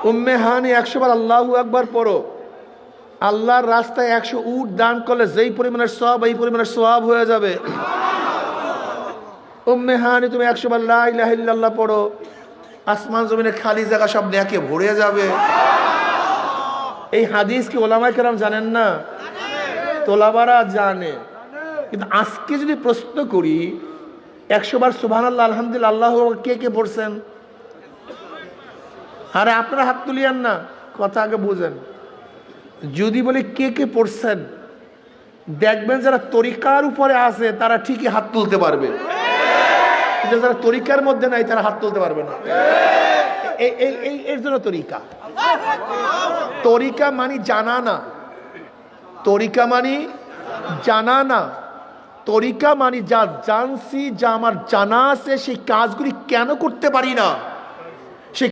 উম্মে হানি 100 বার আল্লাহু আকবার পড়ো, আল্লাহর রাস্তায় 100 উট দান করলে যেই পরিমাণের সওয়াব এই পরিমাণের সওয়াব হয়ে যাবে। উম্মে হানি তুমি 100 বার লা ইলাহা ইল্লাল্লাহ পড়ো, আসমান জমিনে খালি জায়গা সব নেকে ভরে যাবে। এই হাদিস কি ওলামায়ে কেরাম জানেন না? তোলাবারা জানে। কিন্তু আজকে যদি প্রশ্ন করি 100 বার সুবহানাল্লাহ আলহামদুলিল্লাহ আল্লাহু আকবার কে কে পড়ছেন? আরে আপনারা হাত তুলিয়েন না, কথা আগে বুঝেন। যদি বলি কে কে পড়ছেন, দেখবেন যারা তরিকার উপরে আছে তারা ঠিকই হাত তুলতে পারবে, কিন্তু যারা তরিকার মধ্যে নাই তারা হাত তুলতে পারবে না। এর জন্য তরিকা মানি জানা না, তরিকা মানি জানা না, তরিকা মানি যা জানছি, যা আমার জানা আছে সেই কাজগুলি কেন করতে পারি না।